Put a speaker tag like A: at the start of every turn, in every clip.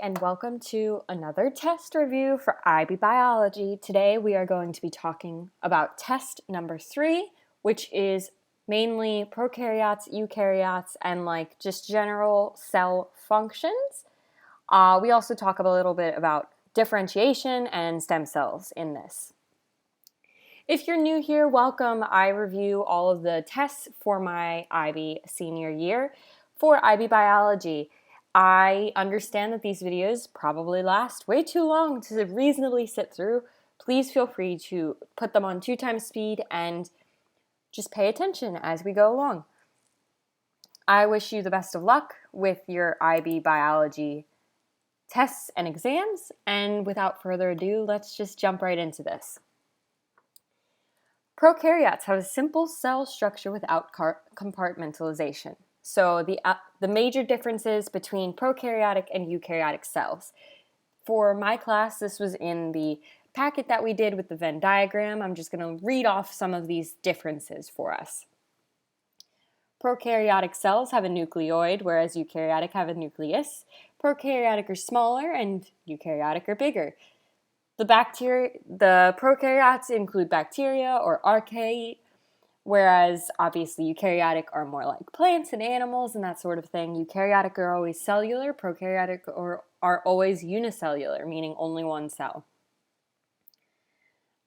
A: And welcome to another test review for IB Biology. Today we are going to be talking about test number 3, which is mainly prokaryotes, eukaryotes, and just general cell functions. We also talk a little bit about differentiation and stem cells in this. If you're new here, welcome. I review all of the tests for my IB senior year for IB Biology. I understand that these videos probably last way too long to reasonably sit through. Please feel free to put them on 2x speed and just pay attention as we go along. I wish you the best of luck with your IB Biology tests and exams, and without further ado, let's just jump right into this. Prokaryotes have a simple cell structure without compartmentalization. So the major differences between prokaryotic and eukaryotic cells. For my class, this was in the packet that we did with the Venn diagram. I'm just going to read off some of these differences for us. Prokaryotic cells have a nucleoid, whereas eukaryotic have a nucleus. Prokaryotic are smaller and eukaryotic are bigger. The prokaryotes include bacteria or archaea, whereas obviously eukaryotic are more like plants and animals and that sort of thing. Eukaryotic are always cellular, prokaryotic are always unicellular, meaning only one cell.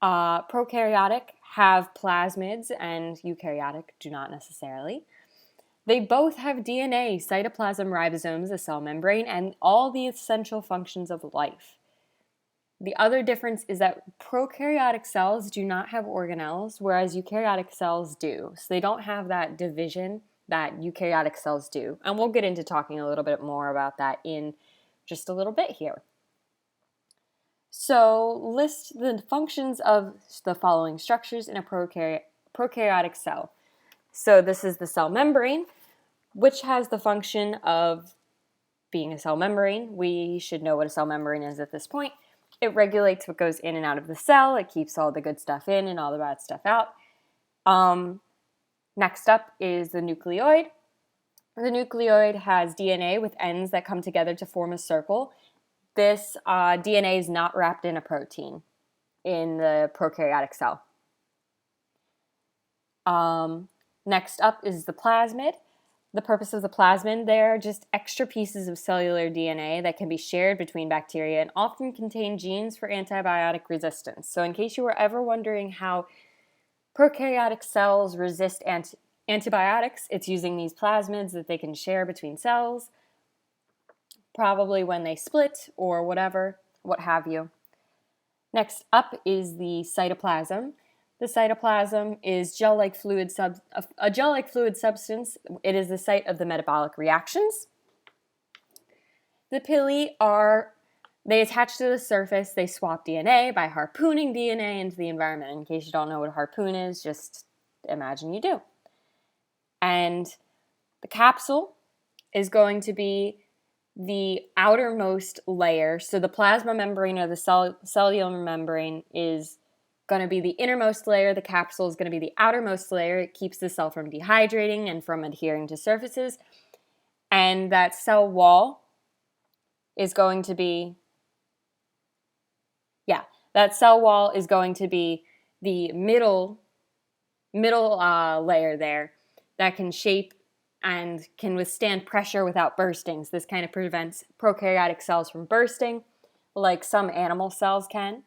A: Prokaryotic have plasmids and eukaryotic do not necessarily. They both have DNA, cytoplasm, ribosomes, a cell membrane, and all the essential functions of life. The other difference is that prokaryotic cells do not have organelles, whereas eukaryotic cells do. So they don't have that division that eukaryotic cells do. And we'll get into talking a little bit more about that in just a little bit here. So list the functions of the following structures in a prokaryotic cell. So this is the cell membrane, which has the function of being a cell membrane. We should know what a cell membrane is at this point. It regulates what goes in and out of the cell. It keeps all the good stuff in and all the bad stuff out. Next up is the nucleoid. The nucleoid has DNA with ends that come together to form a circle. This DNA is not wrapped in a protein in the prokaryotic cell. Next up is the plasmid. The purpose of the plasmid, they're just extra pieces of cellular DNA that can be shared between bacteria and often contain genes for antibiotic resistance. So in case you were ever wondering how prokaryotic cells resist antibiotics, it's using these plasmids that they can share between cells, probably when they split or whatever, what have you. Next up is the cytoplasm. The cytoplasm is a gel-like fluid substance. It is the site of the metabolic reactions. The pili they attach to the surface. They swap DNA by harpooning DNA into the environment. In case you don't know what a harpoon is, just imagine you do. And the capsule is going to be the outermost layer. So the plasma membrane or the cellular membrane is going to be the innermost layer. The capsule is going to be the outermost layer. It keeps the cell from dehydrating and from adhering to surfaces. And that cell wall is going to be, the middle layer there that can shape and can withstand pressure without bursting. So this kind of prevents prokaryotic cells from bursting like some animal cells can.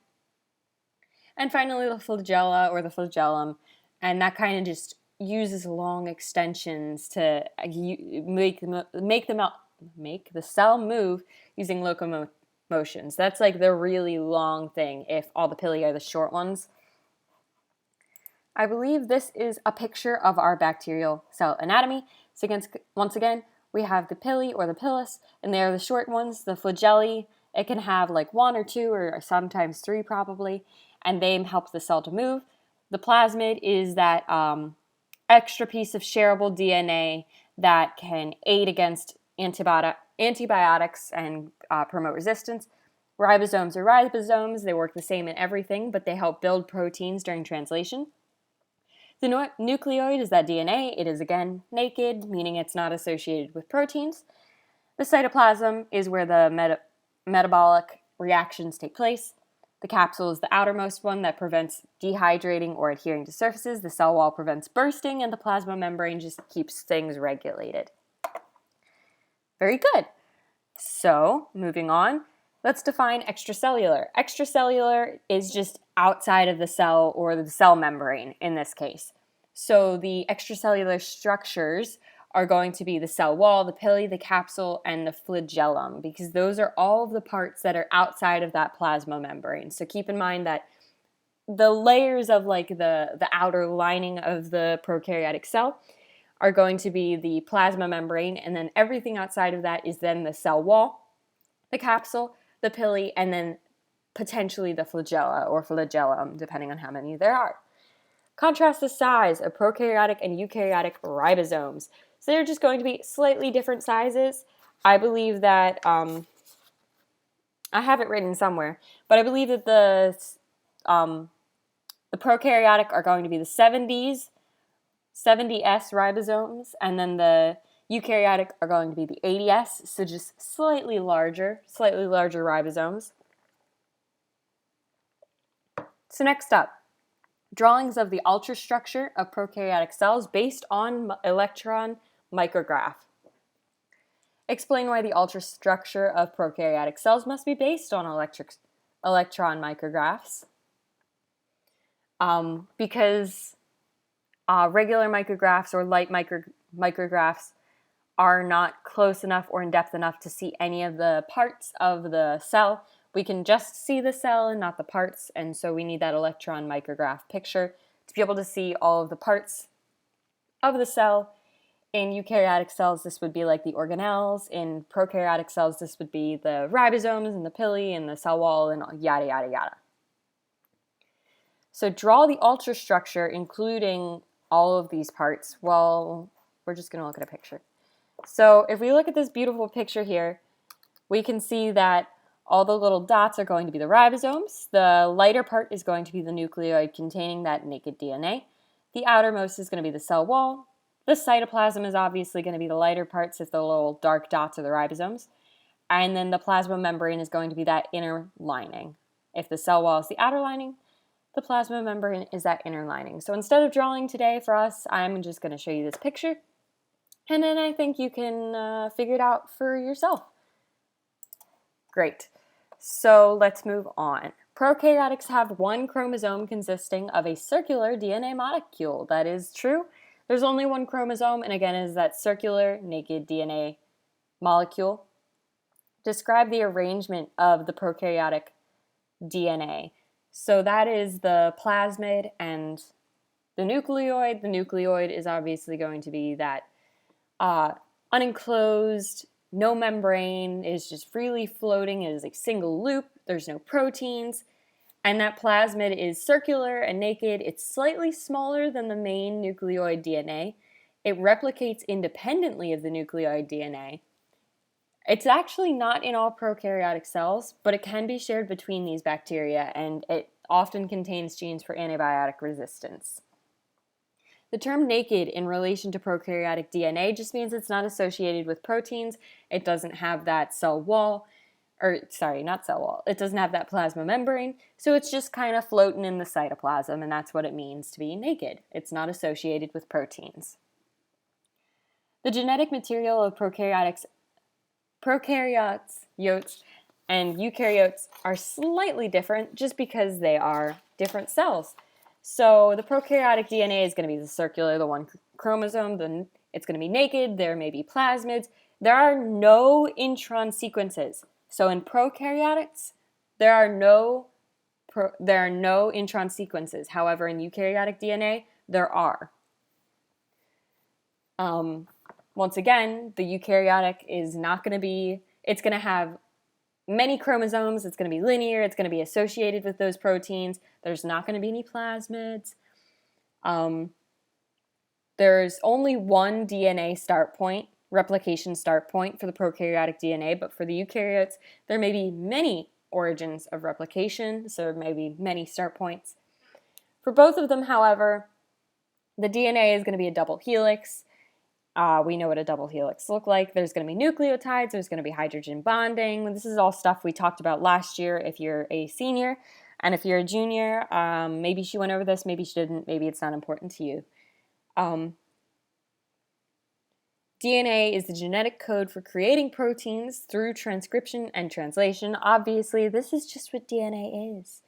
A: And finally, the flagella or the flagellum, and that kind of just uses long extensions to make the cell move using locomotions. That's like the really long thing if all the pili are the short ones. I believe this is a picture of our bacterial cell anatomy. So once again, we have the pili or the pilus, and they are the short ones, the flagellae. It can have like 1 or 2 or sometimes 3 probably, and they help the cell to move. The plasmid is that extra piece of shareable DNA that can aid against antibiotics and promote resistance. Ribosomes are ribosomes. They work the same in everything, but they help build proteins during translation. The nucleoid is that DNA. It is, again, naked, meaning it's not associated with proteins. The cytoplasm is where the metabolic reactions take place. The capsule is the outermost one that prevents dehydrating or adhering to surfaces. The cell wall prevents bursting, and the plasma membrane just keeps things regulated. Very good. So, moving on, let's define extracellular. Extracellular is just outside of the cell or the cell membrane in this case. So, the extracellular structures are going to be the cell wall, the pili, the capsule, and the flagellum, because those are all of the parts that are outside of that plasma membrane. So keep in mind that the layers of like the outer lining of the prokaryotic cell are going to be the plasma membrane, and then everything outside of that is then the cell wall, the capsule, the pili, and then potentially the flagella or flagellum, depending on how many there are. Contrast the size of prokaryotic and eukaryotic ribosomes. So they're just going to be slightly different sizes. I believe that, I have it written somewhere, but I believe that the prokaryotic are going to be the 70s ribosomes, and then the eukaryotic are going to be the 80s, so just slightly larger ribosomes. So next up, drawings of the ultrastructure of prokaryotic cells based on electron micrograph. Explain why the ultrastructure of prokaryotic cells must be based on electron micrographs. Because regular micrographs or light micrographs are not close enough or in depth enough to see any of the parts of the cell. We can just see the cell and not the parts, and so we need that electron micrograph picture to be able to see all of the parts of the cell. In eukaryotic cells, this would be like the organelles. In prokaryotic cells, this would be the ribosomes and the pili and the cell wall and yada, yada, yada. So draw the ultrastructure, including all of these parts. Well, we're just going to look at a picture. So if we look at this beautiful picture here, we can see that all the little dots are going to be the ribosomes. The lighter part is going to be the nucleoid containing that naked DNA. The outermost is going to be the cell wall. The cytoplasm is obviously going to be the lighter parts if the little dark dots are the ribosomes. And then the plasma membrane is going to be that inner lining. If the cell wall is the outer lining, the plasma membrane is that inner lining. So instead of drawing today for us, I'm just going to show you this picture. And then I think you can figure it out for yourself. Great. So let's move on. Prokaryotics have one chromosome consisting of a circular DNA molecule. That is true. There's only one chromosome, and again, is that circular naked DNA molecule. Describe the arrangement of the prokaryotic DNA. So that is the plasmid and the nucleoid. The nucleoid is obviously going to be that unenclosed, no membrane, is just freely floating. It is a single loop. There's no proteins. And that plasmid is circular and naked. It's slightly smaller than the main nucleoid DNA. It replicates independently of the nucleoid DNA. It's actually not in all prokaryotic cells, but it can be shared between these bacteria, and it often contains genes for antibiotic resistance. The term naked in relation to prokaryotic DNA just means it's not associated with proteins. It doesn't have that cell wall. It doesn't have that plasma membrane, so it's just kind of floating in the cytoplasm, and that's what it means to be naked. It's not associated with proteins. The genetic material of prokaryotes, and eukaryotes are slightly different just because they are different cells. So the prokaryotic DNA is going to be the circular, the one chromosome, then it's going to be naked, there may be plasmids. There are no intron sequences. So in prokaryotes, there are no intron sequences. However, in eukaryotic DNA, there are. Once again, the eukaryotic is not going to be, it's going to have many chromosomes, it's going to be linear, it's going to be associated with those proteins. There's not going to be any plasmids. There's only one DNA start point, replication start point for the prokaryotic DNA, but for the eukaryotes, there may be many origins of replication, so there may be many start points. For both of them, however, the DNA is going to be a double helix. We know what a double helix look like. There's going to be nucleotides. There's going to be hydrogen bonding. This is all stuff we talked about last year if you're a senior. And if you're a junior, maybe she went over this, maybe she didn't, maybe it's not important to you. DNA is the genetic code for creating proteins through transcription and translation. Obviously, this is just what DNA is.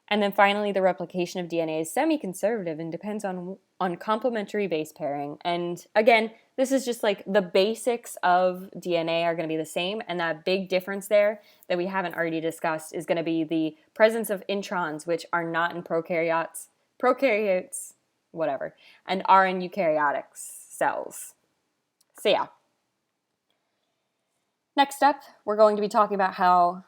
A: And then finally, the replication of DNA is semi-conservative and depends on complementary base pairing. And again, this is just like the basics of DNA are going to be the same. And that big difference there that we haven't already discussed is going to be the presence of introns, which are not in prokaryotes, whatever, and are in eukaryotic cells. So yeah. Next up, we're going to be talking about how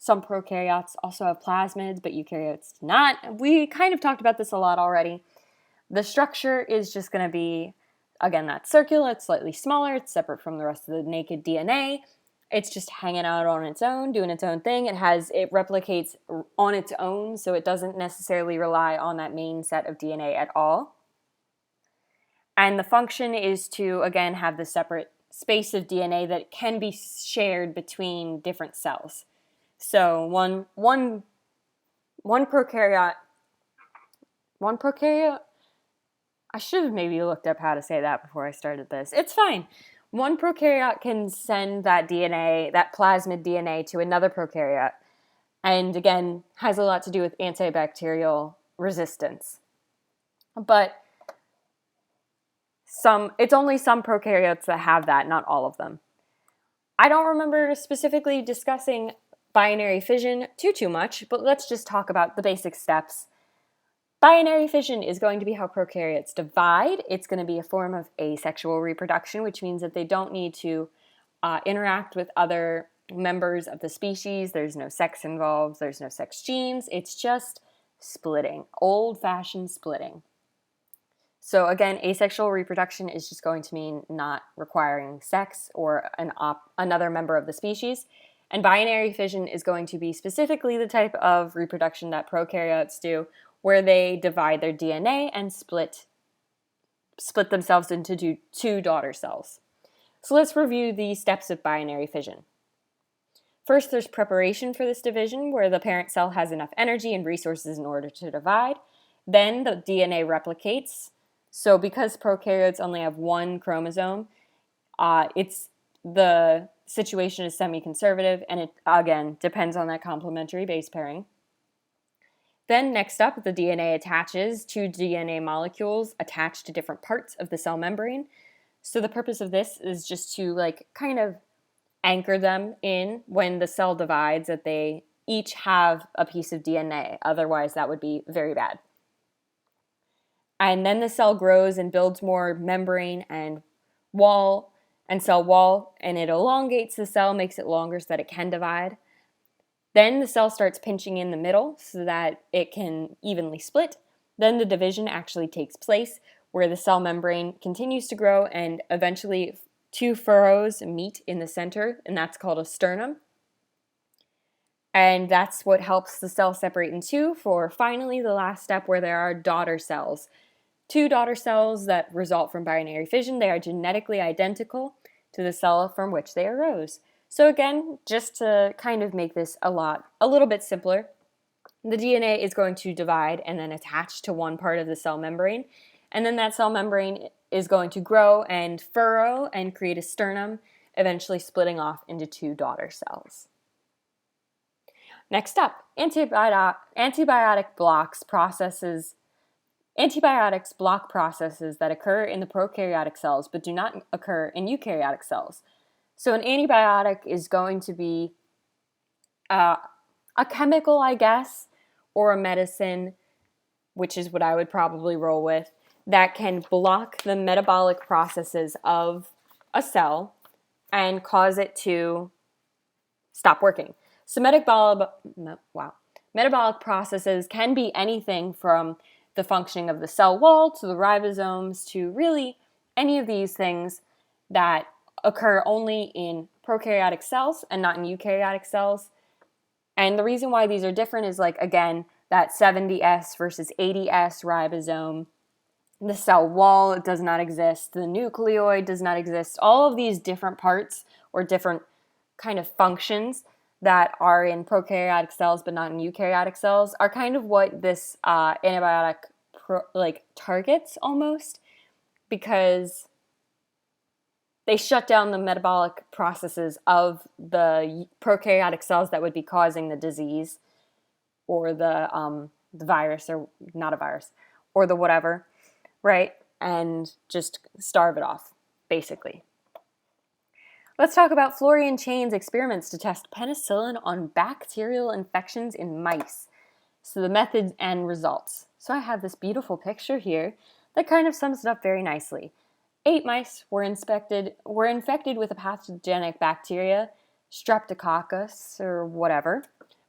A: some prokaryotes also have plasmids, but eukaryotes do not. We kind of talked about this a lot already. The structure is just going to be, again, that circular. It's slightly smaller. It's separate from the rest of the naked DNA. It's just hanging out on its own, doing its own thing. It replicates on its own, so it doesn't necessarily rely on that main set of DNA at all. And the function is to, again, have the separate space of DNA that can be shared between different cells. So one prokaryote, I should have maybe looked up how to say that before I started this. It's fine. One prokaryote can send that DNA, that plasmid DNA, to another prokaryote, and again, has a lot to do with antibacterial resistance. But it's only some prokaryotes that have that, not all of them. I don't remember specifically discussing binary fission too much, but let's just talk about the basic steps. Binary fission is going to be how prokaryotes divide. It's going to be a form of asexual reproduction, which means that they don't need to interact with other members of the species. There's no sex involved. There's no sex genes. It's just splitting, old-fashioned splitting. So again, asexual reproduction is just going to mean not requiring sex or another member of the species. And binary fission is going to be specifically the type of reproduction that prokaryotes do, where they divide their DNA and split themselves into two daughter cells. So let's review the steps of binary fission. First, there's preparation for this division, where the parent cell has enough energy and resources in order to divide. Then the DNA replicates. So because prokaryotes only have one chromosome, the situation is semi-conservative, and it, again, depends on that complementary base pairing. Then next up, the DNA attaches. Two DNA molecules attach to different parts of the cell membrane. So the purpose of this is just to kind of anchor them in when the cell divides, that they each have a piece of DNA. Otherwise, that would be very bad. And then the cell grows and builds more membrane and cell wall, and it elongates the cell, makes it longer so that it can divide. Then the cell starts pinching in the middle so that it can evenly split. Then the division actually takes place, where the cell membrane continues to grow and eventually two furrows meet in the center, and that's called a sternum. And that's what helps the cell separate in two for finally the last step, where there are daughter cells. Two daughter cells that result from binary fission. They are genetically identical to the cell from which they arose. So again, just to kind of make this a little bit simpler, the DNA is going to divide and then attach to one part of the cell membrane. And then that cell membrane is going to grow and furrow and create a sternum, eventually splitting off into two daughter cells. Next up, antibiotics block processes that occur in the prokaryotic cells but do not occur in eukaryotic cells. So an antibiotic is going to be a chemical, I guess, or a medicine, which is what I would probably roll with, that can block the metabolic processes of a cell and cause it to stop working. So metabolic processes can be anything from the functioning of the cell wall to the ribosomes to really any of these things that occur only in prokaryotic cells and not in eukaryotic cells. And the reason why these are different is again, that 70S versus 80S ribosome The cell wall does not exist. The nucleoid does not exist. All of these different parts or different kind of functions that are in prokaryotic cells but not in eukaryotic cells are kind of what this antibiotic targets almost, because they shut down the metabolic processes of the prokaryotic cells that would be causing the disease or the virus, or not a virus, or the whatever, right? And just starve it off, basically. Let's talk about Florian Chain's experiments to test penicillin on bacterial infections in mice. So the methods and results. So I have this beautiful picture here that kind of sums it up very nicely. 8 mice were infected with a pathogenic bacteria, Streptococcus or whatever.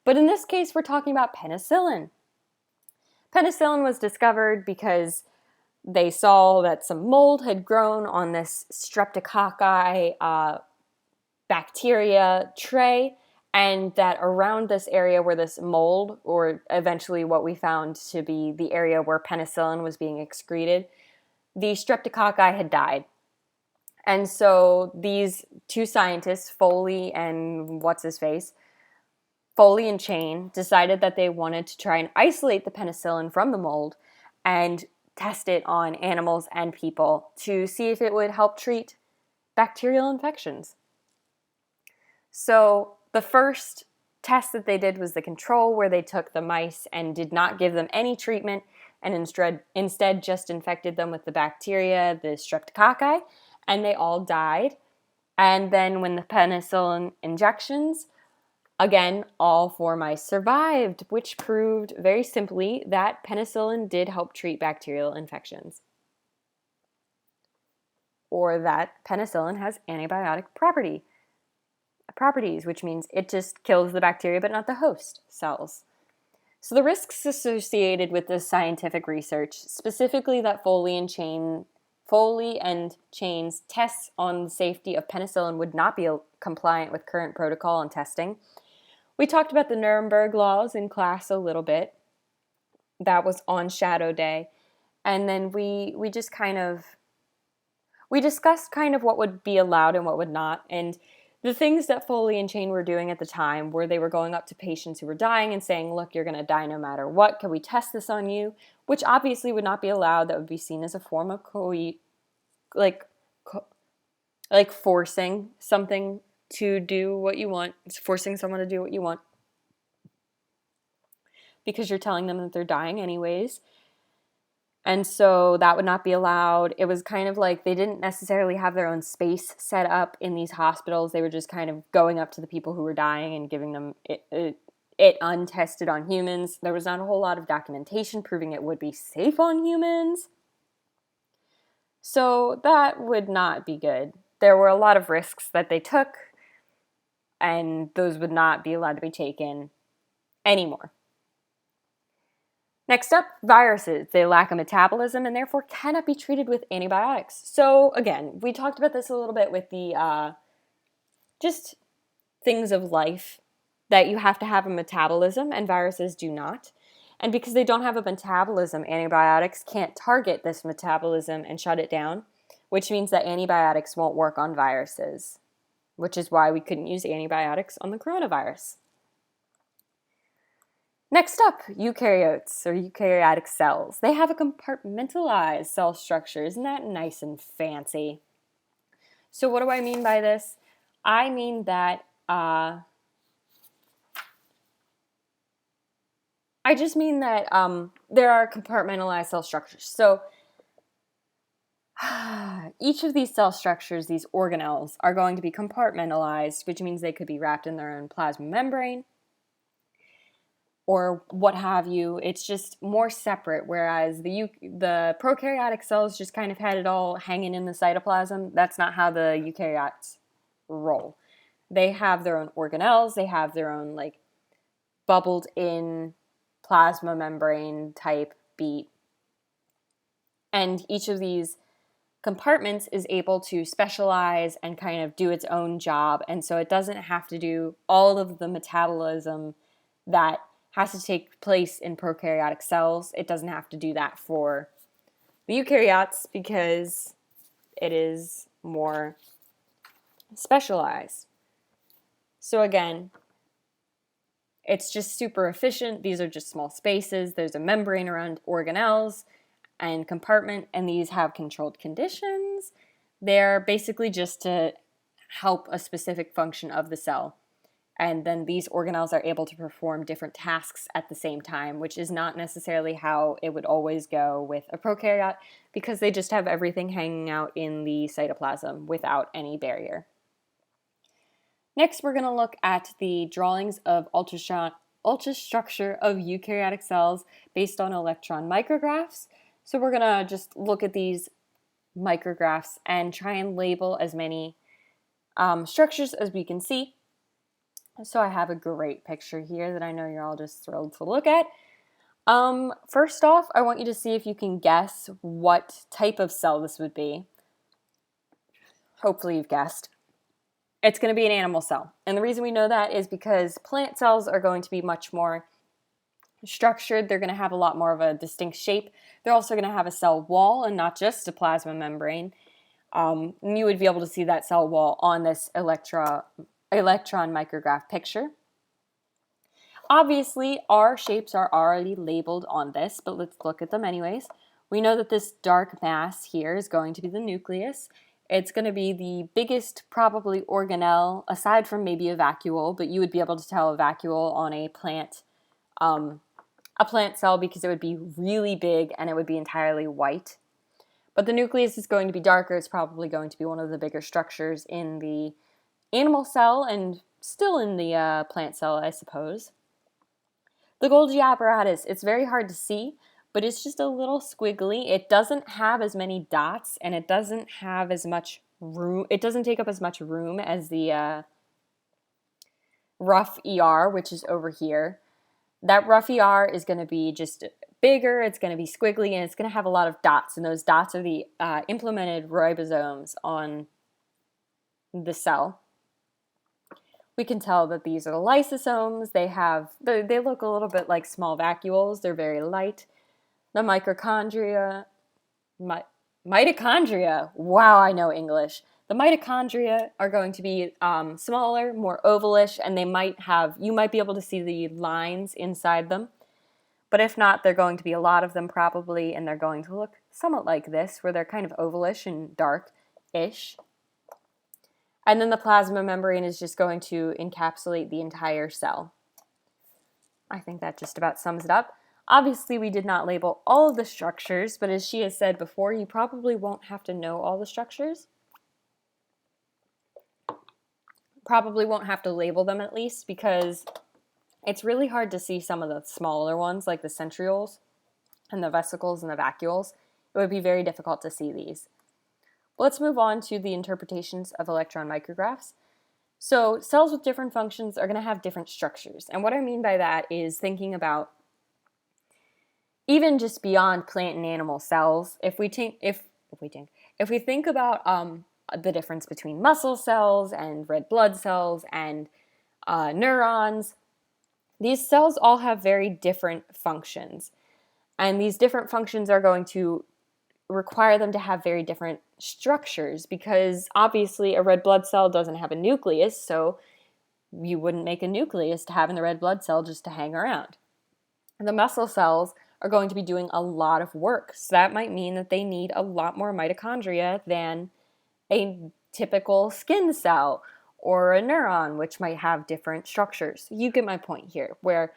A: But in this case, we're talking about penicillin. Penicillin was discovered because they saw that some mold had grown on this streptococci bacteria tray, and that around this area where this mold, or eventually what we found to be the area where penicillin was being excreted, the streptococci had died. And so these 2 scientists, Foley and Foley and Chain, decided that they wanted to try and isolate the penicillin from the mold and test it on animals and people to see if it would help treat bacterial infections. So the first test that they did was the control, where they took the mice and did not give them any treatment and instead just infected them with the bacteria, the streptococci, and they all died. And then when the penicillin injections, again, all 4 mice survived, which proved very simply that penicillin did help treat bacterial infections, or that penicillin has antibiotic properties, which means it just kills the bacteria but not the host cells. So the risks associated with this scientific research, specifically that Foley and Chain's tests on the safety of penicillin would not be compliant with current protocol and testing. We talked about the Nuremberg laws in class a little bit. That was on Shadow Day. And then we discussed kind of what would be allowed and what would not. And the things that Foley and Chain were doing at the time, where they were going up to patients who were dying and saying, look, you're going to die no matter what. Can we test this on you? Which obviously would not be allowed. That would be seen as a form of forcing something to do what you want. It's forcing someone to do what you want, because you're telling them that they're dying anyways. And so that would not be allowed. It was kind of like they didn't necessarily have their own space set up in these hospitals. They were just kind of going up to the people who were dying and giving them it untested on humans. There was not a whole lot of documentation proving it would be safe on humans. So that would not be good. There were a lot of risks that they took, and those would not be allowed to be taken anymore. Next up, viruses. They lack a metabolism and therefore cannot be treated with antibiotics. So again, we talked about this a little bit with the just things of life, that you have to have a metabolism and viruses do not. And because they don't have a metabolism, antibiotics can't target this metabolism and shut it down, which means that antibiotics won't work on viruses, which is why we couldn't use antibiotics on the coronavirus. Next up, eukaryotes, or eukaryotic cells. They have a compartmentalized cell structure. Isn't that nice and fancy? So what do I mean by this? I mean that there are compartmentalized cell structures. So each of these cell structures, these organelles, are going to be compartmentalized, which means they could be wrapped in their own plasma membrane or what have you. It's just more separate, whereas the prokaryotic cells just kind of had it all hanging in the cytoplasm. That's not how the eukaryotes roll. They have their own organelles. They have their own bubbled in plasma membrane type beat. And each of these compartments is able to specialize and kind of do its own job. And so it doesn't have to do all of the metabolism that has to take place in prokaryotic cells. It doesn't have to do that for the eukaryotes because it is more specialized. So again, it's just super efficient. These are just small spaces. There's a membrane around organelles and compartment, and these have controlled conditions. They're basically just to help a specific function of the cell. And then these organelles are able to perform different tasks at the same time, which is not necessarily how it would always go with a prokaryote, because they just have everything hanging out in the cytoplasm without any barrier. Next, we're going to look at the drawings of ultrastructure of eukaryotic cells based on electron micrographs. So we're going to just look at these micrographs and try and label as many structures as we can see. So I have a great picture here that I know you're all just thrilled to look at. First off, I want you to see if you can guess what type of cell this would be. Hopefully you've guessed. It's going to be an animal cell. And the reason we know that is because plant cells are going to be much more structured. They're going to have a lot more of a distinct shape. They're also going to have a cell wall and not just a plasma membrane. And you would be able to see that cell wall on this electron micrograph picture. Obviously, our shapes are already labeled on this, but let's look at them anyways. We know that this dark mass here is going to be the nucleus. It's going to be the biggest, probably, organelle, aside from maybe a vacuole, but you would be able to tell a vacuole on a plant cell because it would be really big and it would be entirely white. But the nucleus is going to be darker. It's probably going to be one of the bigger structures in the animal cell and still in the plant cell, I suppose. The Golgi apparatus, it's very hard to see, but it's just a little squiggly. It doesn't have as many dots, and it doesn't have as much room. It doesn't take up as much room as the rough ER, which is over here. That rough ER is going to be just bigger, it's going to be squiggly, and it's going to have a lot of dots, and those dots are the implemented ribosomes on the cell. We can tell that these are the lysosomes. They look a little bit like small vacuoles. They're very light. The mitochondria, wow, I know English. The mitochondria are going to be smaller, more ovalish, and you might be able to see the lines inside them. But if not, they're going to be a lot of them probably, and they're going to look somewhat like this, where they're kind of ovalish and dark-ish. And then the plasma membrane is just going to encapsulate the entire cell. I think that just about sums it up. Obviously, we did not label all of the structures, but as she has said before, you probably won't have to know all the structures. Probably won't have to label them at least, because it's really hard to see some of the smaller ones, like the centrioles and the vesicles and the vacuoles. It would be very difficult to see these. Let's move on to the interpretations of electron micrographs. So cells with different functions are going to have different structures. And what I mean by that is thinking about even just beyond plant and animal cells. If we think about the difference between muscle cells and red blood cells and neurons, these cells all have very different functions. And these different functions are going to require them to have very different structures, because obviously a red blood cell doesn't have a nucleus, so you wouldn't make a nucleus to have in the red blood cell just to hang around. And the muscle cells are going to be doing a lot of work, so that might mean that they need a lot more mitochondria than a typical skin cell or a neuron, which might have different structures. You get my point here, where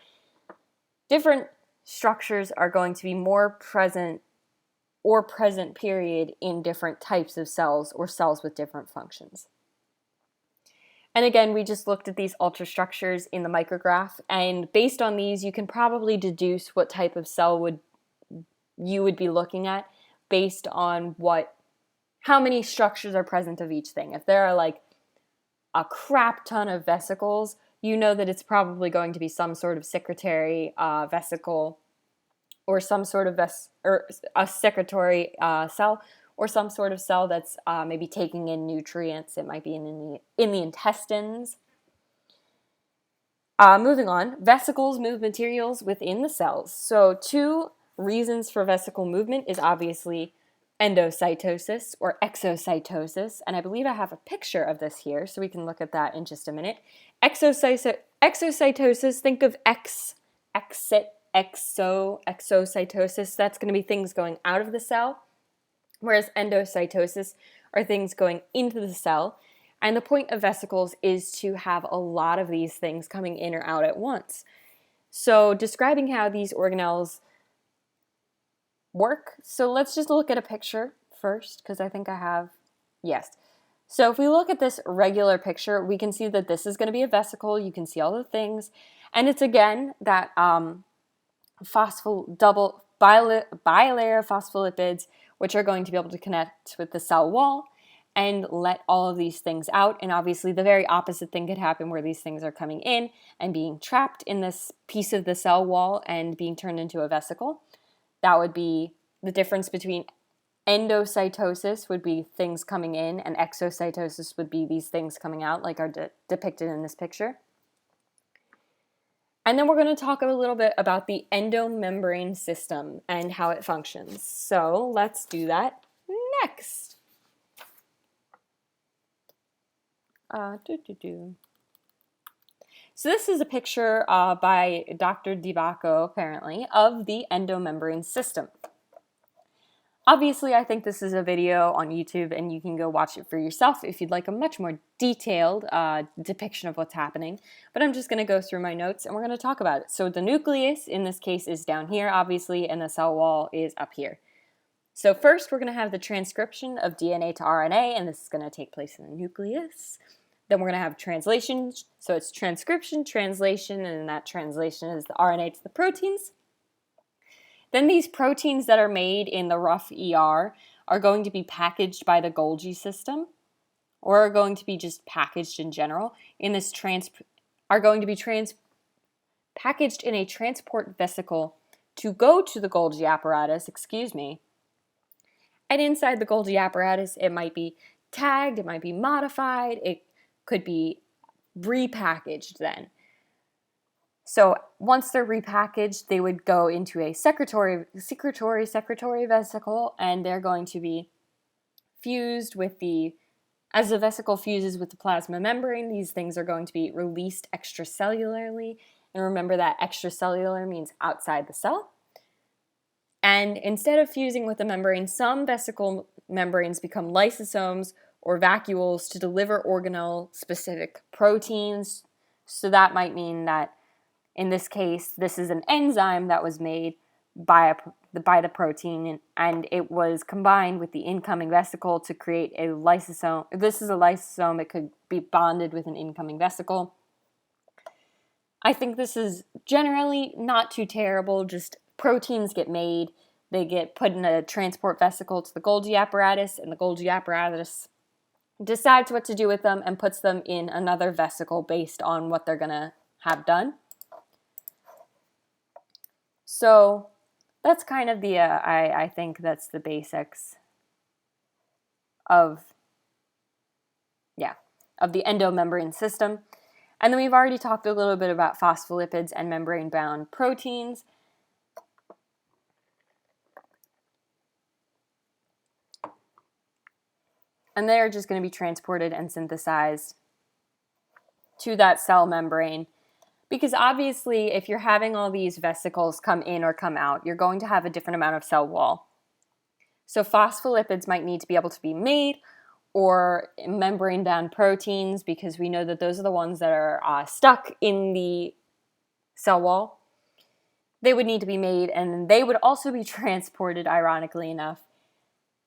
A: different structures are going to be more present period in different types of cells or cells with different functions. And again, we just looked at these ultrastructures in the micrograph, and based on these, you can probably deduce what type of cell you would be looking at based on how many structures are present of each thing. If there are like a crap ton of vesicles, you know that it's probably going to be some sort of secretory vesicle, or some sort of a secretory cell, or some sort of cell that's maybe taking in nutrients. It might be in the intestines. Moving on, vesicles move materials within the cells. So two reasons for vesicle movement is obviously endocytosis or exocytosis, and I believe I have a picture of this here, so we can look at that in just a minute. Exocytosis, think of exocytosis, that's going to be things going out of the cell, whereas endocytosis are things going into the cell. And the point of vesicles is to have a lot of these things coming in or out at once. So describing how these organelles work. So let's just look at a picture first, because I think I have, yes. So if we look at this regular picture, we can see that this is going to be a vesicle. You can see all the things. And it's again that bilayer phospholipids, which are going to be able to connect with the cell wall and let all of these things out. And obviously the very opposite thing could happen, where these things are coming in and being trapped in this piece of the cell wall and being turned into a vesicle. That would be the difference between endocytosis would be things coming in, and exocytosis would be these things coming out, like are depicted in this picture. And then we're going to talk a little bit about the endomembrane system and how it functions. So let's do that next. So this is a picture by Dr. DiBacco, apparently, of the endomembrane system. Obviously, I think this is a video on YouTube, and you can go watch it for yourself if you'd like a much more detailed depiction of what's happening. But I'm just going to go through my notes, and we're going to talk about it. So the nucleus, in this case, is down here, obviously, and the cell wall is up here. So first, we're going to have the transcription of DNA to RNA, and this is going to take place in the nucleus. Then we're going to have translation, so it's transcription, translation, and that translation is the RNA to the proteins. Then these proteins that are made in the rough ER are going to be packaged by the Golgi system, or are going to be just packaged in general in this packaged in a transport vesicle to go to the Golgi apparatus, And inside the Golgi apparatus, it might be tagged, it might be modified, it could be repackaged then. So once they're repackaged, they would go into a secretory vesicle, and they're going to be fused with as the vesicle fuses with the plasma membrane, these things are going to be released extracellularly. And remember that extracellular means outside the cell. And instead of fusing with the membrane, some vesicle membranes become lysosomes or vacuoles to deliver organelle-specific proteins. So that might mean that in this case, this is an enzyme that was made by the protein, and it was combined with the incoming vesicle to create a lysosome. This is a lysosome. It could be bonded with an incoming vesicle. I think this is generally not too terrible. Just proteins get made. They get put in a transport vesicle to the Golgi apparatus, and the Golgi apparatus decides what to do with them and puts them in another vesicle based on what they're going to have done. So that's kind of the, I think that's the basics of the endomembrane system. And then we've already talked a little bit about phospholipids and membrane-bound proteins. And they're just going to be transported and synthesized to that cell membrane. Because obviously, if you're having all these vesicles come in or come out, you're going to have a different amount of cell wall. So phospholipids might need to be able to be made, or membrane-bound proteins, because we know that those are the ones that are stuck in the cell wall. They would need to be made, and they would also be transported, ironically enough,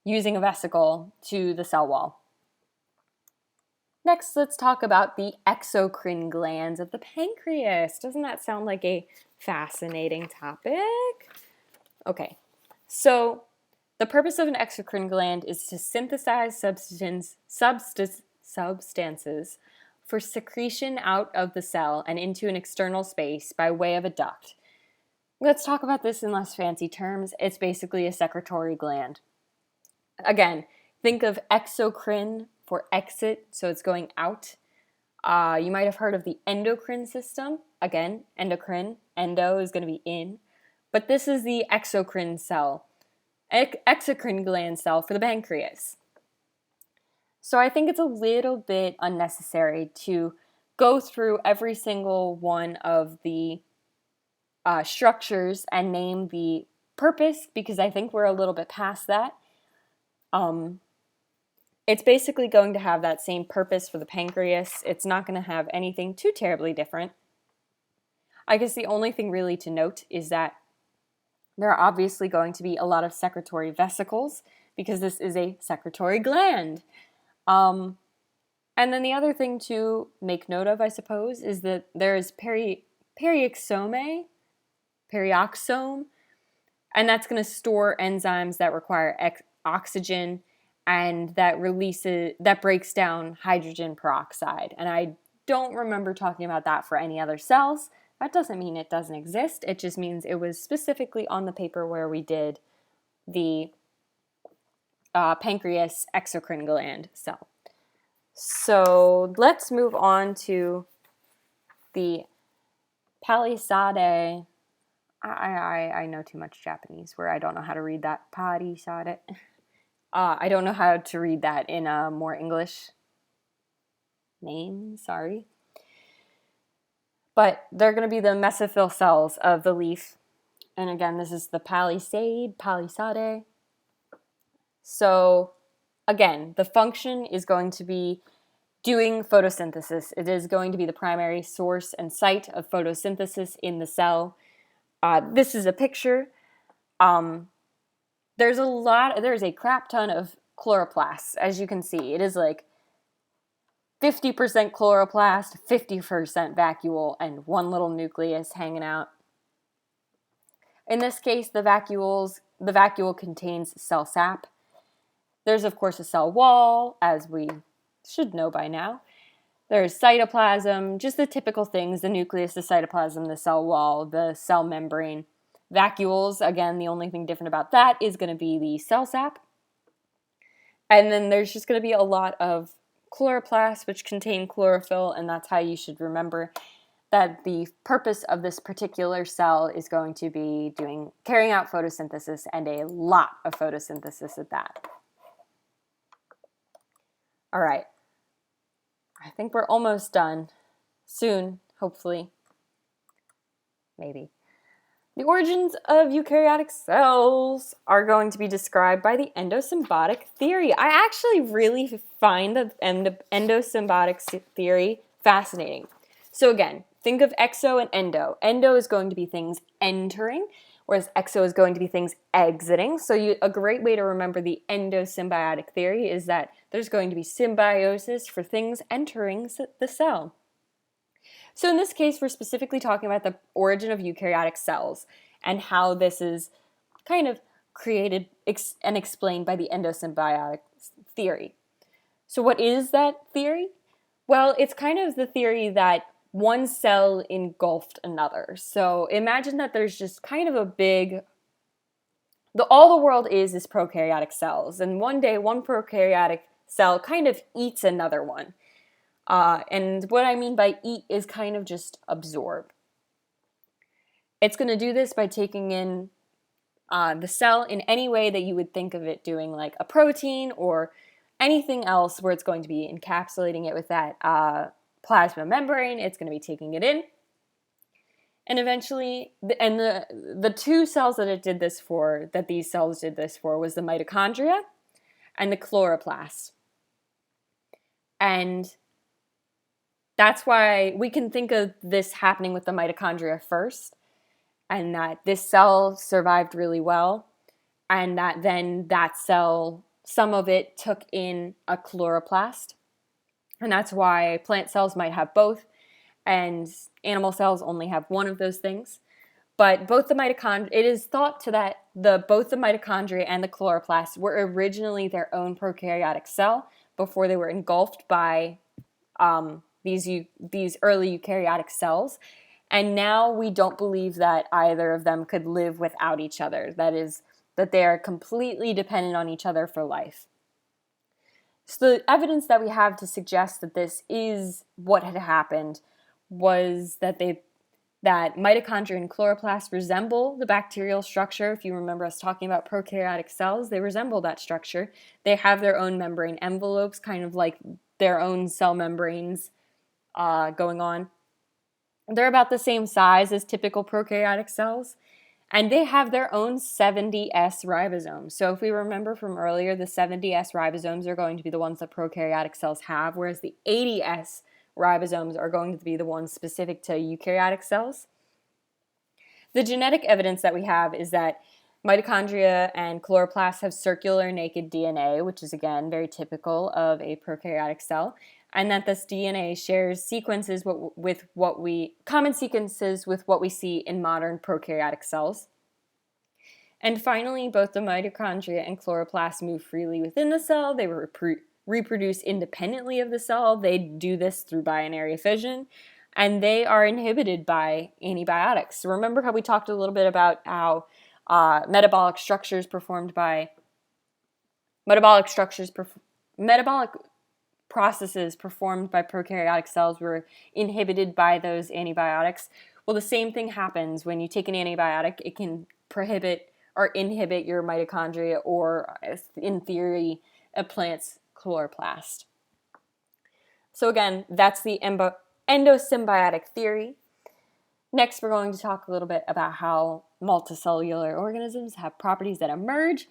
A: using a vesicle to the cell wall. Next, let's talk about the exocrine glands of the pancreas. Doesn't that sound like a fascinating topic? Okay, so the purpose of an exocrine gland is to synthesize substances for secretion out of the cell and into an external space by way of a duct. Let's talk about this in less fancy terms. It's basically a secretory gland. Again, think of exocrine for exit, so it's going out. You might have heard of the endocrine system. Again, endocrine, endo is going to be in. But this is the exocrine cell. exocrine gland cell for the pancreas. So I think it's a little bit unnecessary to go through every single one of the structures and name the purpose, because I think we're a little bit past that. It's basically going to have that same purpose for the pancreas. It's not going to have anything too terribly different. I guess the only thing really to note is that there are obviously going to be a lot of secretory vesicles because this is a secretory gland. And then the other thing to make note of, I suppose, is that there is perioxome, and that's going to store enzymes that require oxygen and that breaks down hydrogen peroxide. And I don't remember talking about that for any other cells. That doesn't mean it doesn't exist. It just means it was specifically on the paper where we did the pancreas exocrine gland cell. So let's move on to the palisade. I know too much Japanese where I don't know how to read that. Palisade. I don't know how to read that in a more English name, sorry. But they're going to be the mesophyll cells of the leaf. And again, this is the palisade. So again, the function is going to be doing photosynthesis. It is going to be the primary source and site of photosynthesis in the cell. This is a picture. There's a crap ton of chloroplasts, as you can see. It is like 50% chloroplast, 50% vacuole, and one little nucleus hanging out. In this case, the vacuole contains cell sap. There's, of course, a cell wall, as we should know by now. There's cytoplasm, just the typical things, the nucleus, the cytoplasm, the cell wall, the cell membrane. Vacuoles, again, the only thing different about that is going to be the cell sap. And then there's just going to be a lot of chloroplasts, which contain chlorophyll, and that's how you should remember that the purpose of this particular cell is going to be carrying out photosynthesis, and a lot of photosynthesis at that. All right. I think we're almost done. Soon, hopefully. Maybe. The origins of eukaryotic cells are going to be described by the endosymbiotic theory. I actually really find the endosymbiotic theory fascinating. So again, think of exo and endo. Endo is going to be things entering, whereas exo is going to be things exiting. So a great way to remember the endosymbiotic theory is that there's going to be symbiosis for things entering the cell. So in this case, we're specifically talking about the origin of eukaryotic cells and how this is kind of created and explained by the endosymbiotic theory. So what is that theory? Well, it's kind of the theory that one cell engulfed another. So imagine that there's just kind of a big, all the world is prokaryotic cells. And one day, one prokaryotic cell kind of eats another one. And what I mean by eat is kind of just absorb. It's going to do this by taking in the cell in any way that you would think of it doing, like a protein or anything else where it's going to be encapsulating it with that plasma membrane. It's going to be taking it in. And eventually, the two cells that these cells did this for was the mitochondria and the chloroplast. And that's why we can think of this happening with the mitochondria first, and that this cell survived really well, and that then that cell, some of it took in a chloroplast. And that's why plant cells might have both, and animal cells only have one of those things. But both the mitochondria, it is thought that both the mitochondria and the chloroplast were originally their own prokaryotic cell before they were engulfed by these early eukaryotic cells. And now we don't believe that either of them could live without each other. That is, that they are completely dependent on each other for life. So the evidence that we have to suggest that this is what had happened was that that mitochondria and chloroplasts resemble the bacterial structure. If you remember us talking about prokaryotic cells, they resemble that structure. They have their own membrane envelopes, kind of like their own cell membranes going on. They're about the same size as typical prokaryotic cells, and they have their own 70S ribosomes. So if we remember from earlier, the 70S ribosomes are going to be the ones that prokaryotic cells have, whereas the 80S ribosomes are going to be the ones specific to eukaryotic cells. The genetic evidence that we have is that mitochondria and chloroplasts have circular naked DNA, which is again very typical of a prokaryotic cell, and that this DNA shares sequences with common sequences with what we see in modern prokaryotic cells. And finally, both the mitochondria and chloroplasts move freely within the cell. They reproduce independently of the cell. They do this through binary fission, and they are inhibited by antibiotics. So remember how we talked a little bit about how metabolic processes performed by prokaryotic cells were inhibited by those antibiotics. Well, the same thing happens when you take an antibiotic. It can prohibit or inhibit your mitochondria, or in theory, a plant's chloroplast. So again, that's the endosymbiotic theory. Next, we're going to talk a little bit about how multicellular organisms have properties that emerge.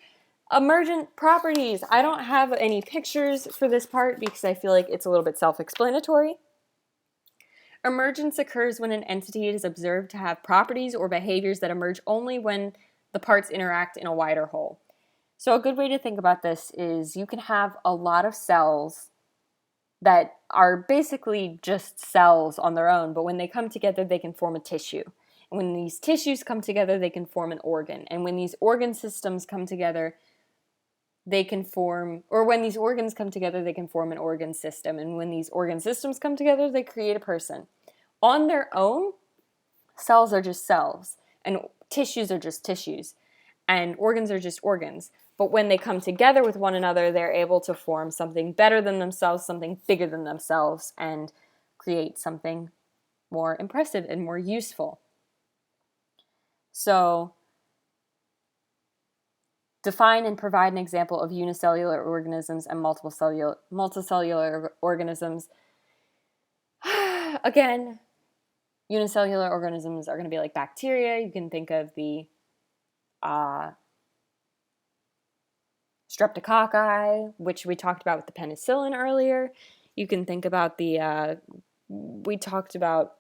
A: Emergent properties. I don't have any pictures for this part because I feel like it's a little bit self-explanatory. Emergence occurs when an entity is observed to have properties or behaviors that emerge only when the parts interact in a wider whole. So a good way to think about this is you can have a lot of cells that are basically just cells on their own, but when they come together, they can form a tissue. And when these tissues come together, they can form an organ. And when these organ systems come together, when these organs come together, they can form an organ system. And when these organ systems come together, they create a person. On their own, cells are just cells, and tissues are just tissues, and organs are just organs. But when they come together with one another, they're able to form something better than themselves, something bigger than themselves, and create something more impressive and more useful. So, define and provide an example of unicellular organisms and multicellular organisms. Again, unicellular organisms are going to be like bacteria. You can think of the streptococci, which we talked about with the penicillin earlier. You can think about we talked about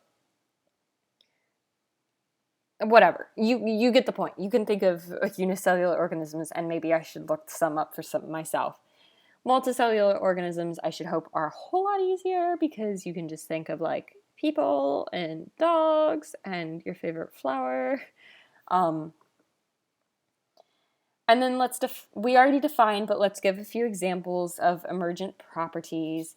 A: whatever. You get the point. You can think of unicellular organisms, and maybe I should look some up for some myself. Multicellular organisms, I should hope, are a whole lot easier because you can just think of like people and dogs and your favorite flower. And then we already defined, but let's give a few examples of emergent properties.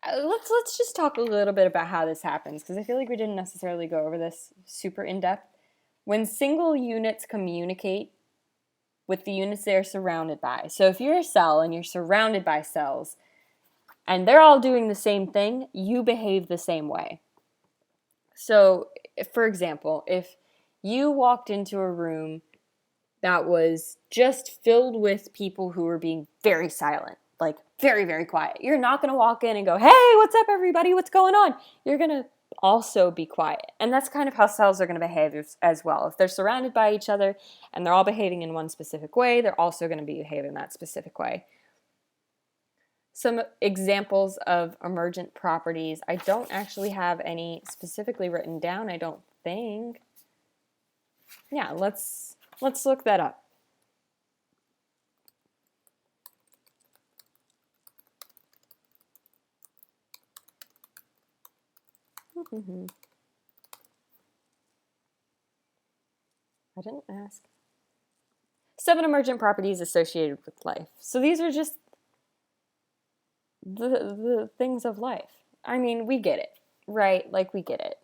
A: Let's just talk a little bit about how this happens, because I feel like we didn't necessarily go over this super in depth. When single units communicate with the units they are surrounded by. So if you're a cell and you're surrounded by cells and they're all doing the same thing, you behave the same way. So, for example, if you walked into a room that was just filled with people who were being very silent, like very, very quiet, you're not going to walk in and go, "Hey, what's up, everybody? What's going on?" You're going to also be quiet. And that's kind of how cells are going to behave as well. If they're surrounded by each other and they're all behaving in one specific way, they're also going to behave in that specific way. Some examples of emergent properties. I don't actually have any specifically written down, I don't think. Yeah, let's look that up. I didn't ask. 7 emergent properties associated with life. So these are just the things of life. I mean, we get it, right? Like, we get it.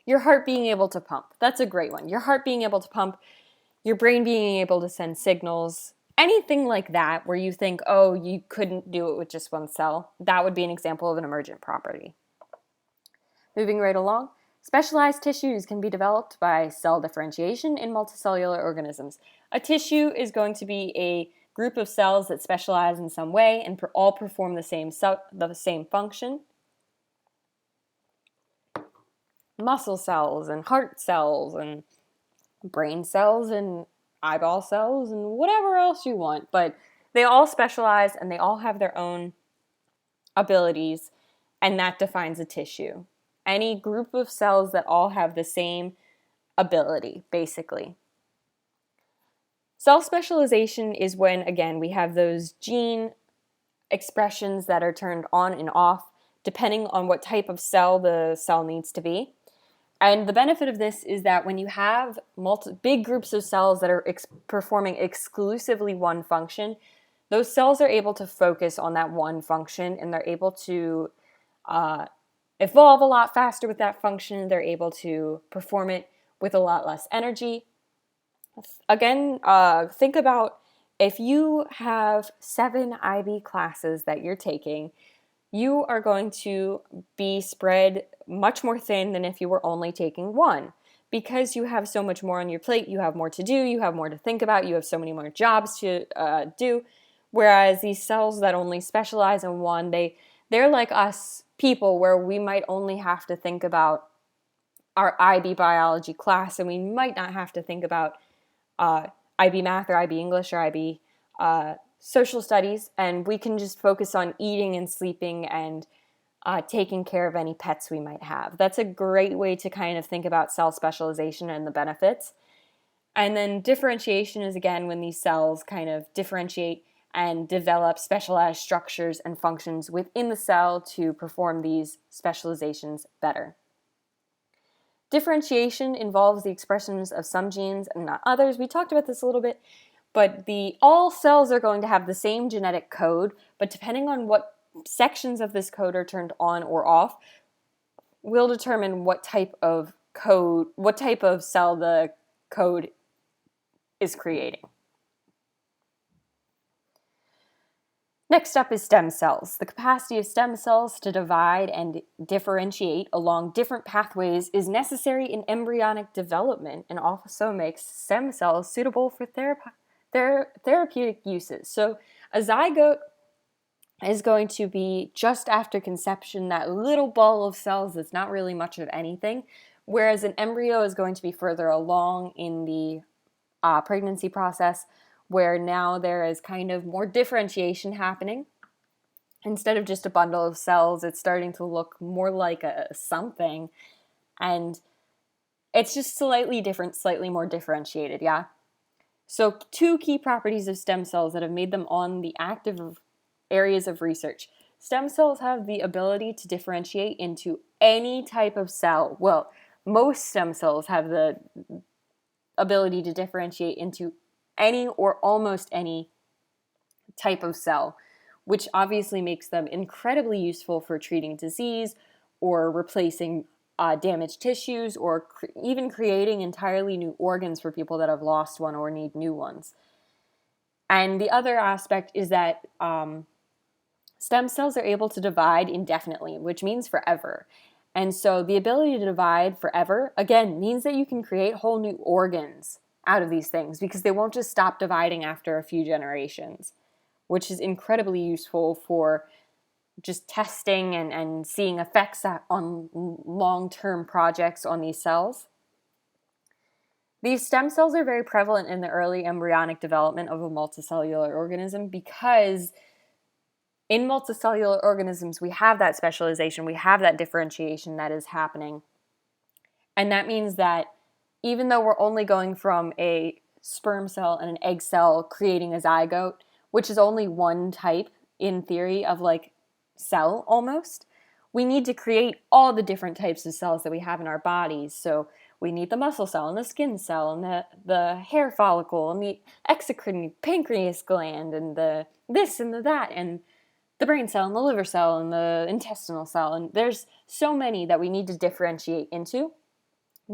A: Your heart being able to pump. That's a great one. Your heart being able to pump. your brain being able to send signals, anything like that where you think, oh, you couldn't do it with just one cell, that would be an example of an emergent property. Moving right along, specialized tissues can be developed by cell differentiation in multicellular organisms. A tissue is going to be a group of cells that specialize in some way and all perform the same function. Muscle cells and heart cells and brain cells and eyeball cells and whatever else you want, but they all specialize and they all have their own abilities, and that defines a tissue. Any group of cells that all have the same ability, basically. Cell specialization is when, again, we have those gene expressions that are turned on and off depending on what type of cell the cell needs to be. And the benefit of this is that when you have big groups of cells that are performing exclusively one function, those cells are able to focus on that one function, and they're able to evolve a lot faster with that function. They're able to perform it with a lot less energy. Again, think about if you have 7 IB classes that you're taking, you are going to be spread much more thin than if you were only taking one. Because you have so much more on your plate, you have more to do, you have more to think about, you have so many more jobs to do. Whereas these cells that only specialize in one, they're like us people where we might only have to think about our IB biology class, and we might not have to think about IB math or IB English or IB social studies, and we can just focus on eating and sleeping and taking care of any pets we might have. That's a great way to kind of think about cell specialization and the benefits. And then differentiation is, again, when these cells kind of differentiate and develop specialized structures and functions within the cell to perform these specializations better. Differentiation involves the expressions of some genes and not others. We talked about this a little bit, but all cells are going to have the same genetic code, but depending on what sections of this code are turned on or off, will determine what type of cell the code is creating. Next up is stem cells. The capacity of stem cells to divide and differentiate along different pathways is necessary in embryonic development and also makes stem cells suitable for therapeutic uses. So a zygote is going to be just after conception, that little ball of cells that's not really much of anything, whereas an embryo is going to be further along in the pregnancy process, where now there is kind of more differentiation happening. Instead of just a bundle of cells, it's starting to look more like a something, and it's just slightly different, slightly more differentiated, yeah? So 2 key properties of stem cells that have made them on the active areas of research. Stem cells have the ability to differentiate into any type of cell. Well, most stem cells have the ability to differentiate into any or almost any type of cell, which obviously makes them incredibly useful for treating disease or replacing damaged tissues or even creating entirely new organs for people that have lost one or need new ones. And the other aspect is that stem cells are able to divide indefinitely, which means forever. And so the ability to divide forever, again, means that you can create whole new organs out of these things because they won't just stop dividing after a few generations, which is incredibly useful for just testing and seeing effects on long-term projects on these cells. These stem cells are very prevalent in the early embryonic development of a multicellular organism because in multicellular organisms, we have that specialization, we have that differentiation that is happening. And that means that even though we're only going from a sperm cell and an egg cell creating a zygote, which is only one type in theory of like cell almost, we need to create all the different types of cells that we have in our bodies. So we need the muscle cell and the skin cell and the hair follicle and the exocrine pancreas gland and the this and the that and the brain cell and the liver cell and the intestinal cell. And there's so many that we need to differentiate into.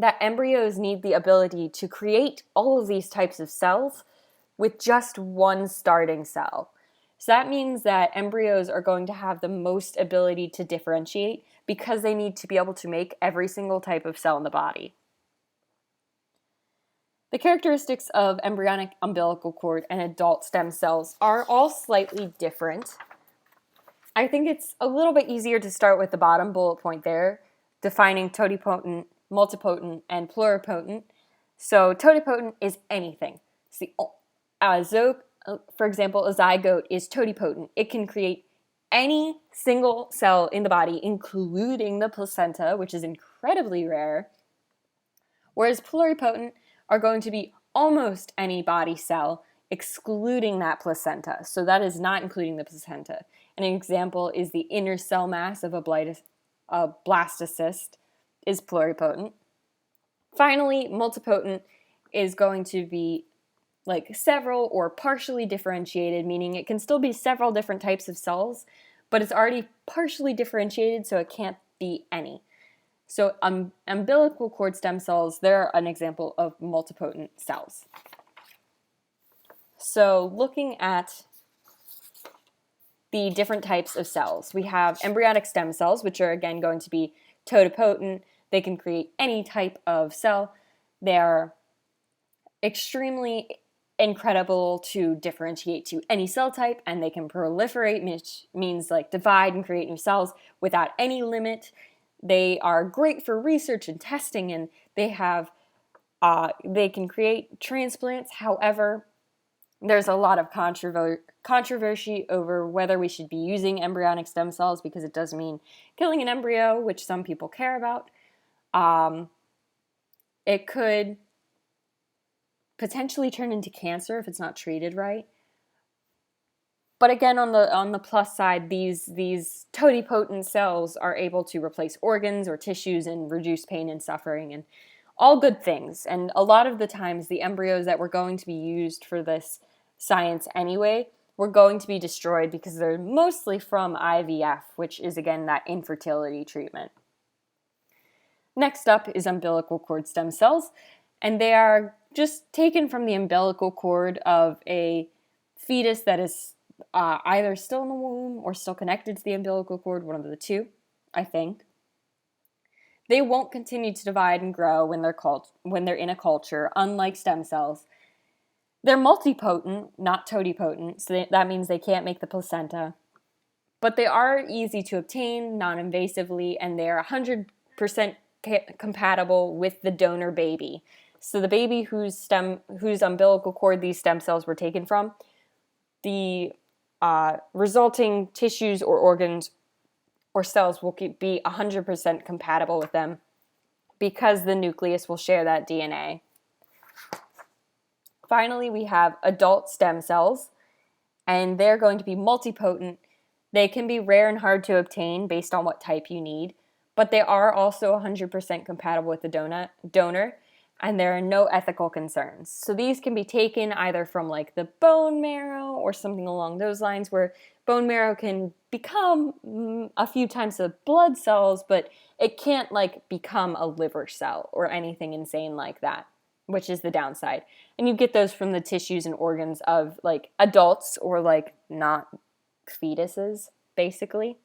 A: that embryos need the ability to create all of these types of cells with just one starting cell. So that means that embryos are going to have the most ability to differentiate because they need to be able to make every single type of cell in the body. The characteristics of embryonic umbilical cord and adult stem cells are all slightly different. I think it's a little bit easier to start with the bottom bullet point there, defining totipotent, multipotent, and pluripotent. So totipotent is anything. For example, a zygote is totipotent. It can create any single cell in the body, including the placenta, which is incredibly rare, whereas pluripotent are going to be almost any body cell, excluding that placenta. So that is not including the placenta. An example is the inner cell mass of a blastocyst is pluripotent. Finally, multipotent is going to be like several or partially differentiated, meaning it can still be several different types of cells, but it's already partially differentiated, so it can't be any. So umbilical cord stem cells, they're an example of multipotent cells. So looking at the different types of cells, we have embryonic stem cells, which are again going to be totipotent. They can create any type of cell. They are extremely incredible to differentiate to any cell type, and they can proliferate, which means like divide and create new cells without any limit. They are great for research and testing, and they can create transplants. However, there's a lot of controversy over whether we should be using embryonic stem cells because it does mean killing an embryo, which some people care about. It could potentially turn into cancer if it's not treated right. But again, on the plus side, these totipotent cells are able to replace organs or tissues and reduce pain and suffering, and all good things. And a lot of the times, the embryos that were going to be used for this science anyway were going to be destroyed because they're mostly from IVF, which is again that infertility treatment. Next up is umbilical cord stem cells, and they are just taken from the umbilical cord of a fetus that is either still in the womb or still connected to the umbilical cord, one of the two, I think. They won't continue to divide and grow when they're in a culture, unlike stem cells. They're multipotent, not totipotent, so that means they can't make the placenta. But they are easy to obtain non-invasively, and they're 100% compatible with the donor baby. So the baby whose umbilical cord these stem cells were taken from, the resulting tissues or organs or cells will be 100% compatible with them because the nucleus will share that DNA. Finally, we have adult stem cells, and they're going to be multipotent. They can be rare and hard to obtain based on what type you need, but they are also 100% compatible with the donor, and there are no ethical concerns. So these can be taken either from like the bone marrow or something along those lines, where bone marrow can become a few times the blood cells, but it can't like become a liver cell or anything insane like that, which is the downside. And you get those from the tissues and organs of like adults or like not fetuses, basically.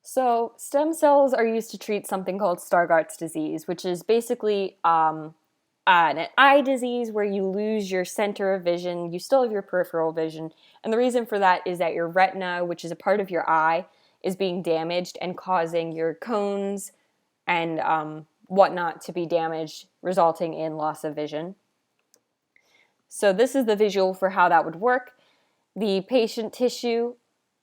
A: So stem cells are used to treat something called Stargardt's disease, which is basically an eye disease where you lose your center of vision. You still have your peripheral vision. And the reason for that is that your retina, which is a part of your eye, is being damaged and causing your cones and whatnot to be damaged, resulting in loss of vision. So this is the visual for how that would work. The patient tissue,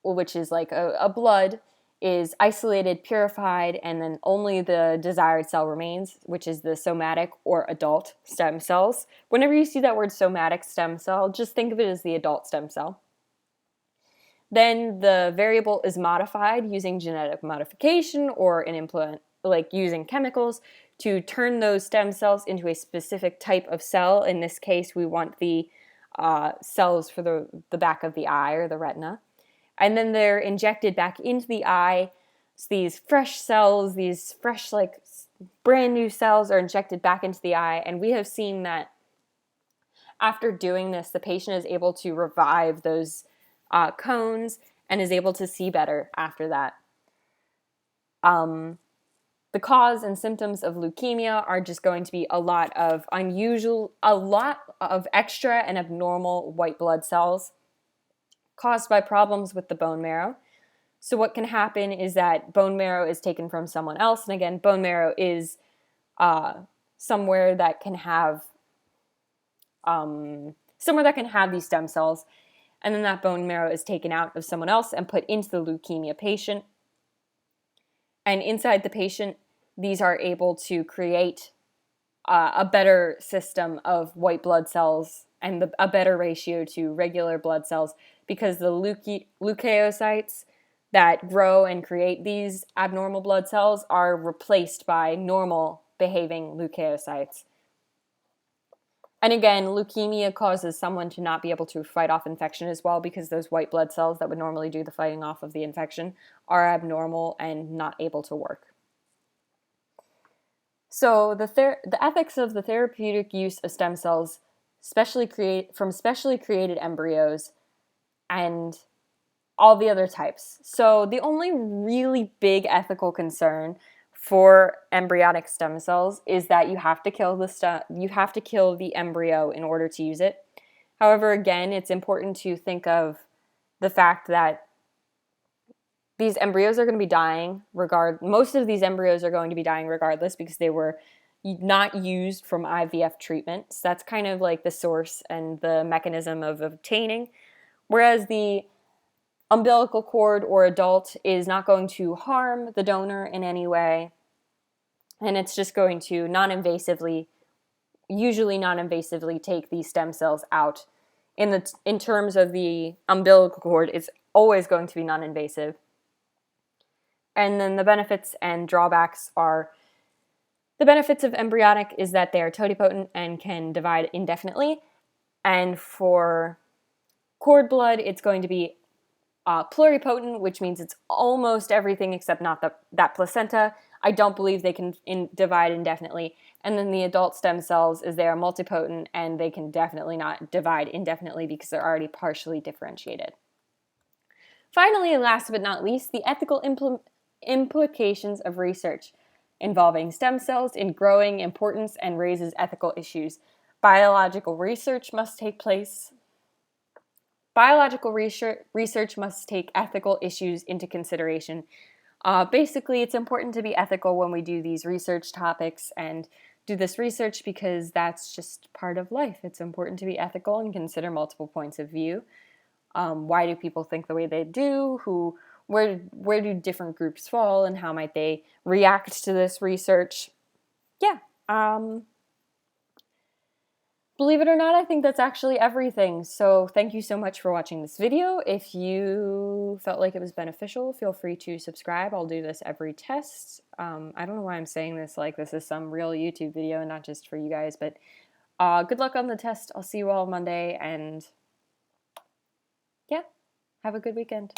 A: which is like a blood, is isolated, purified, and then only the desired cell remains, which is the somatic or adult stem cells. Whenever you see that word somatic stem cell, just think of it as the adult stem cell. Then the variable is modified using genetic modification or an implant, like using chemicals, to turn those stem cells into a specific type of cell. In this case, we want the cells for the back of the eye or the retina. And then they're injected back into the eye. So these fresh cells, these fresh like brand new cells are injected back into the eye, and we have seen that after doing this, the patient is able to revive those cones and is able to see better after that. The cause and symptoms of leukemia are just going to be a lot of extra and abnormal white blood cells caused by problems with the bone marrow. So what can happen is that bone marrow is taken from someone else, and again, bone marrow is somewhere that can have these stem cells, and then that bone marrow is taken out of someone else and put into the leukemia patient. And inside the patient, these are able to create a better system of white blood cells and a better ratio to regular blood cells, because the leukocytes that grow and create these abnormal blood cells are replaced by normal behaving leukocytes. And again, leukemia causes someone to not be able to fight off infection as well, because those white blood cells that would normally do the fighting off of the infection are abnormal and not able to work. So the ethics of the therapeutic use of stem cells, specially created embryos and all the other types. So the only really big ethical concern for embryonic stem cells is that you have to kill the embryo in order to use it. However, again, it's important to think of the fact that these embryos are going to be dying most of these embryos are going to be dying regardless, because they were not used from IVF treatment. So that's kind of like the source and the mechanism of obtaining. Whereas the umbilical cord or adult is not going to harm the donor in any way, and it's just going to usually non-invasively take these stem cells out. In terms of the umbilical cord, it's always going to be non-invasive. And then the benefits and drawbacks are, the benefits of embryonic is that they are totipotent and can divide indefinitely. And for cord blood, it's going to be pluripotent, which means it's almost everything except not that placenta. I don't believe they can divide indefinitely. And then the adult stem cells they are multipotent, and they can definitely not divide indefinitely because they're already partially differentiated. Finally, and last but not least, the ethical implications of research involving stem cells in growing importance and raises ethical issues. Biological research must take ethical issues into consideration. Basically, it's important to be ethical when we do these research topics and do this research, because that's just part of life. It's important to be ethical and consider multiple points of view. Why do people think the way they do? Where do different groups fall, and how might they react to this research? Yeah. Believe it or not, I think that's actually everything. So thank you so much for watching this video. If you felt like it was beneficial, feel free to subscribe. I'll do this every test. I don't know why I'm saying this like this is some real YouTube video and not just for you guys, but good luck on the test. I'll see you all Monday, and yeah, have a good weekend.